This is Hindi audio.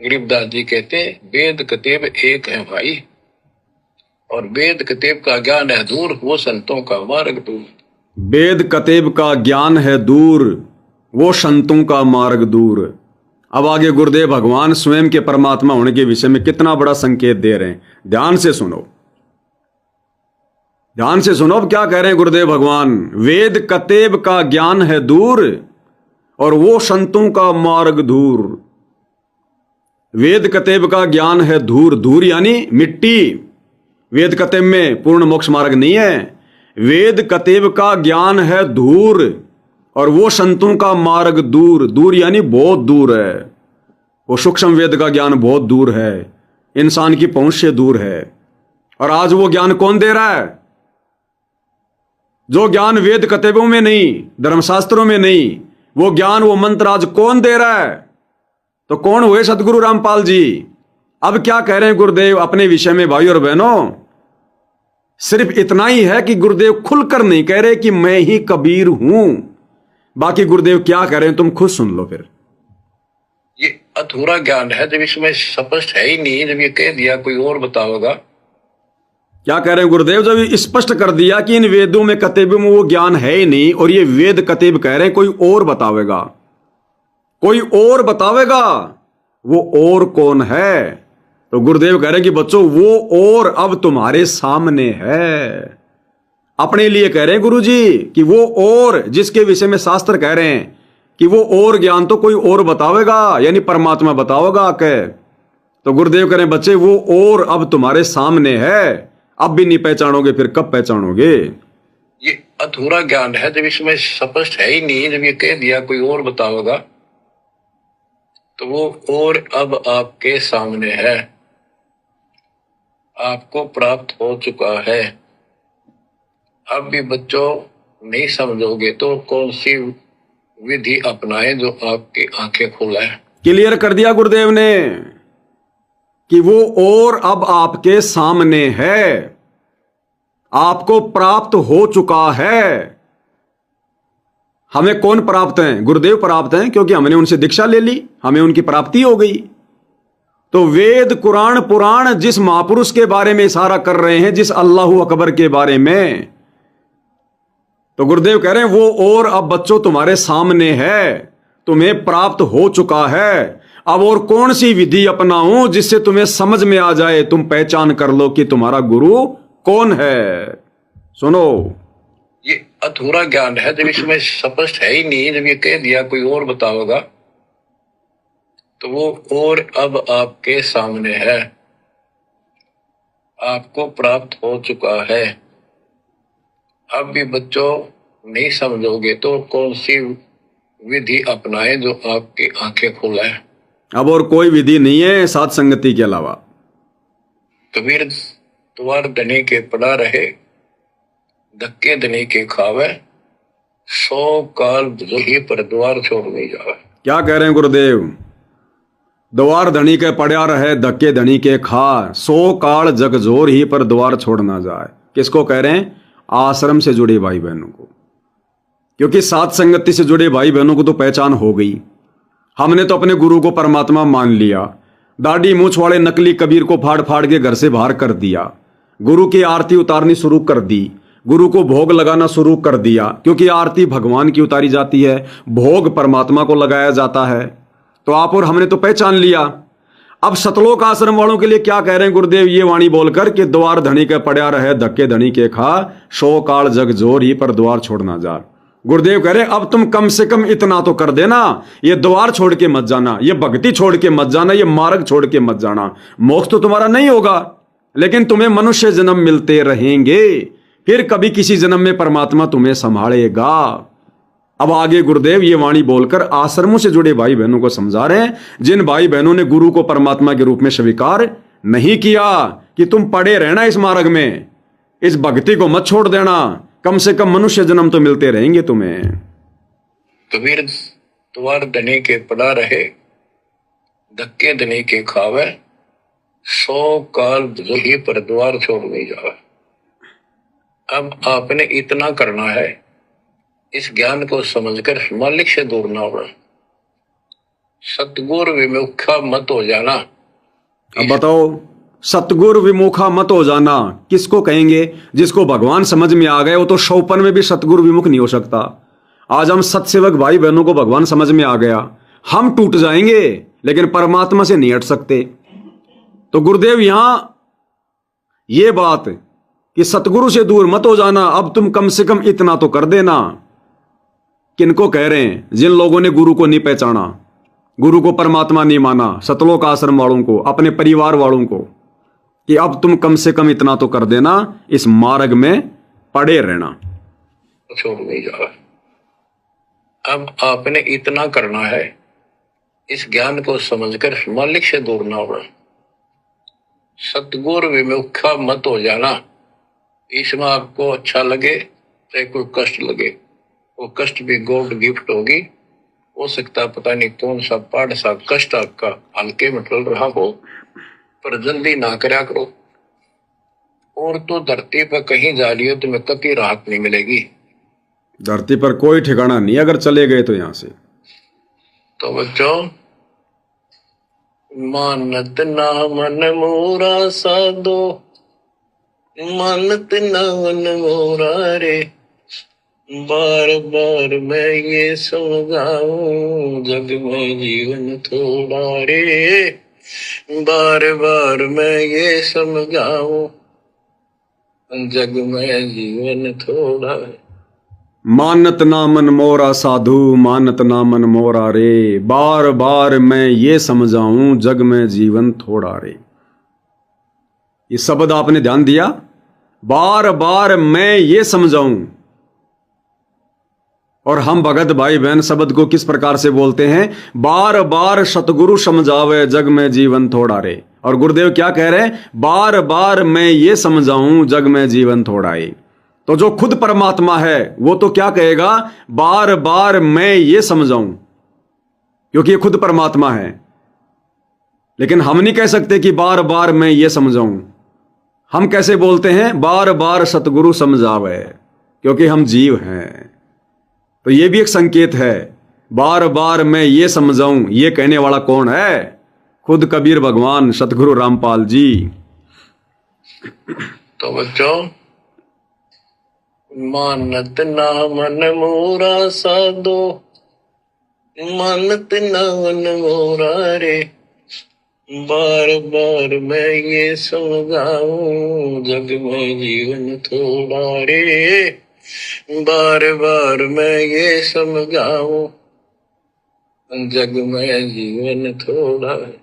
गरीबदास जी कहते वेद कतेब एक है भाई, और वेद कतेब का ज्ञान है दूर, वो संतों का मार्ग दूर। वेद कतेब का ज्ञान है दूर, वो संतों का मार्ग दूर। अब आगे गुरुदेव भगवान स्वयं के परमात्मा होने के विषय में कितना बड़ा संकेत दे रहे हैं। ध्यान से सुनो, ध्यान से सुनो। अब क्या कह रहे हैं गुरुदेव भगवान? वेद कतेब का ज्ञान है दूर और वो संतों का मार्ग दूर। वेद कतेब का ज्ञान है धूर, धूर यानी मिट्टी। वेद कतेब में पूर्ण मोक्ष मार्ग नहीं है। वेद कतेब का ज्ञान है धूर और वो संतों का मार्ग दूर। दूर यानी बहुत दूर है। वो सूक्ष्म वेद का ज्ञान बहुत दूर है, इंसान की पहुंच से दूर है। और आज वो ज्ञान कौन दे रहा है? जो ज्ञान वेद कतेबों में नहीं, धर्मशास्त्रों में नहीं, वो ज्ञान, वो मंत्र आज कौन दे रहा है? तो कौन हुए? सदगुरु रामपाल जी। अब क्या कह रहे हैं गुरुदेव अपने विषय में? भाई और बहनों, सिर्फ इतना ही है कि गुरुदेव खुलकर नहीं कह रहे कि मैं ही कबीर हूं। बाकी गुरुदेव क्या कह रहे हैं तुम खुद सुन लो। फिर ये अधूरा ज्ञान है, जब इसमें स्पष्ट है ही नहीं, जब ये कह दिया कोई और बताओगा। क्या कह रहे हैं गुरुदेव? जब ये स्पष्ट कर दिया कि इन वेदों में कतेबों में वो ज्ञान है ही नहीं, और ये वेद कतेब कह रहे हैं कोई और बतावेगा, कोई और बतावेगा। वो और कौन है? तो गुरुदेव कह रहे हैं कि बच्चों वो और अब तुम्हारे सामने है। अपने लिए कह रहे हैं गुरु जी कि वो और जिसके विषय में शास्त्र कह रहे हैं कि वो और ज्ञान तो कोई और बतावेगा, यानी परमात्मा बतावेगा आके। तो गुरुदेव कह रहे हैं बच्चे वो और अब तुम्हारे सामने है। अब भी नहीं पहचानोगे, फिर कब पहचानोगे? ये अधूरा ज्ञान है, जब इसमें स्पष्ट है ही नहीं, जब ये कह दिया कोई और बताओगा, तो वो और अब आपके सामने है, आपको प्राप्त हो चुका है। अब भी बच्चों नहीं समझोगे तो कौन सी विधि अपनाएं जो आपकी आंखें खोले। क्लियर कर दिया गुरुदेव ने कि वो और अब आपके सामने है, आपको प्राप्त हो चुका है। हमें कौन प्राप्त है? गुरुदेव प्राप्त हैं, क्योंकि हमने उनसे दीक्षा ले ली, हमें उनकी प्राप्ति हो गई। तो वेद कुरान पुराण जिस महापुरुष के बारे में इशारा कर रहे हैं, जिस अल्लाह अकबर के बारे में, तो गुरुदेव कह रहे हैं वो और अब बच्चों तुम्हारे सामने है, तुम्हें प्राप्त हो चुका है। अब और कौन सी विधि अपनाऊं जिससे तुम्हें समझ में आ जाए, तुम पहचान कर लो कि तुम्हारा गुरु कौन है। सुनो, ये अधूरा ज्ञान है, जब इसमें स्पष्ट है ही नहीं, जब ये कह दिया कोई और बताओगा, तो वो और अब आपके सामने है, आपको प्राप्त हो चुका है। अब भी बच्चों नहीं समझोगे तो कौन सी विधि अपनाएं जो आपकी आंखें खोले। अब और कोई विधि नहीं है साथ संगति के अलावा। कबीर द्वार धनी के पड़ा रहे, धक्के धनी के खावे, 100 काल ही पर द्वार छोड़ नहीं जावे। क्या कह रहे हैं गुरुदेव? द्वार धनी के पड़ा रहे, धक्के धनी के खा, 100 काल जगजोर ही पर द्वार छोड़ ना जाए। किसको कह रहे हैं? आश्रम से जुड़े भाई बहनों को। क्योंकि साथ संगति से जुड़े भाई बहनों को तो पहचान हो गई। हमने तो अपने गुरु को परमात्मा मान लिया, दाढ़ी मूछ वाले नकली कबीर को फाड़ फाड़ के घर से बाहर कर दिया, गुरु की आरती उतारनी शुरू कर दी, गुरु को भोग लगाना शुरू कर दिया, क्योंकि आरती भगवान की उतारी जाती है, भोग परमात्मा को लगाया जाता है। तो आप और हमने तो पहचान लिया। अब सतलोक आश्रम वालों के लिए क्या कह रहे हैं गुरुदेव? ये वाणी बोलकर कि द्वार धनी के पड़ा रहे, धक्के धनी के खा, 100 काल जग जोर ही पर द्वार छोड़ ना जा। गुरुदेव कह रहे अब तुम कम से कम इतना तो कर देना, ये द्वार छोड़ के मत जाना, ये भक्ति छोड़ के मत जाना, ये मार्ग छोड़ के मत जाना। मोक्ष तो तुम्हारा नहीं होगा, लेकिन तुम्हें मनुष्य जन्म मिलते रहेंगे, फिर कभी किसी जन्म में परमात्मा तुम्हें संभालेगा। अब आगे गुरुदेव ये वाणी बोलकर आश्रमों से जुड़े भाई बहनों को समझा रहे हैं, जिन भाई बहनों ने गुरु को परमात्मा के रूप में स्वीकार नहीं किया, कि तुम पड़े रहना इस मार्ग में, इस भक्ति को मत छोड़ देना, कम से कम मनुष्य जन्म तो मिलते रहेंगे तुम्हें। कबीर द्वार धनी के पड़ा रहे, धक्के धनी के खावे, 100 काल ही पर द्वार छोड़ नहीं जावे। अब आपने इतना करना है, इस ज्ञान को समझकर मालिक से दूर ना होना। सतगुरु विमुखा मत हो जाना। अब बताओ, सतगुरु विमुखा मत हो जाना किसको कहेंगे? जिसको भगवान समझ में आ गए वो तो शौपन में भी सतगुरु विमुख नहीं हो सकता। आज हम सतसेवक भाई बहनों को भगवान समझ में आ गया, हम टूट जाएंगे लेकिन परमात्मा से नहीं हट सकते। तो गुरुदेव यहां ये बात कि सतगुरु से दूर मत हो जाना, अब तुम कम से कम इतना तो कर देना। किनको कह रहे हैं? जिन लोगों ने गुरु को नहीं पहचाना, गुरु को परमात्मा नहीं माना, सतलोक आश्रम वालों को, अपने परिवार वालों को, कि अब तुम कम से कम इतना तो कर देना, इस मार्ग में पड़े रहना। छोड़ नहीं जा रहा। अब आपने इतना करना है, इस ज्ञान को समझकर मालिक से दूर ना होना। सतगुरु विमुखा मत हो जाना। इसमें आपको अच्छा लगे चाहे कोई कष्ट लगे, वो कष्ट भी गोल्ड गिफ्ट होगी। हो सकता पता नहीं कौन सा पाड़ सा कष्ट आपका हल्के में टल रहा हो, पर जल्दी ना करा करो। और तो धरती पर कहीं जा रही हो तुम्हें कभी राहत नहीं मिलेगी। धरती पर कोई ठिकाना नहीं, अगर चले गए तो यहां से। तो बच्चों, मानत ना मन मोरा साधो, मानत ना मन मोरा रे। बार बार मैं ये समझाऊं, जग में जीवन थोड़ा रे। बार बार मैं ये समझाऊं, जग में जीवन थोड़ा है। मानत ना मन मोरा साधु, मानत ना मन मोरा रे। बार बार मैं ये समझाऊं, जग में जीवन थोड़ा रे। ये शब्द आपने ध्यान दिया? बार बार मैं ये समझाऊं। और हम भगत भाई बहन शब्द को किस प्रकार से बोलते हैं? बार बार सतगुरु समझावे, जग में जीवन थोड़ा रे। और गुरुदेव क्या कह रहे हैं? बार बार मैं ये समझाऊं, जग में जीवन थोड़ा रे। तो जो खुद परमात्मा है वो तो क्या कहेगा? बार बार मैं ये समझाऊं, क्योंकि ये खुद परमात्मा है। लेकिन हम नहीं कह सकते कि बार बार मैं ये समझाऊं। हम कैसे बोलते हैं? बार बार सतगुरु समझावे, क्योंकि हम जीव हैं। तो ये भी एक संकेत है। बार बार मैं ये समझाऊं, ये कहने वाला कौन है? खुद कबीर भगवान सतगुरु रामपाल जी। तो बच्चों, मानत ना मन मोरा साधो, मानत ना मन मोरा रे। बार बार मैं ये समझाऊं, जग में जीवन थोड़ा रे। बार बार मैं ये समझाऊं, जग में जीवन थोड़ा है।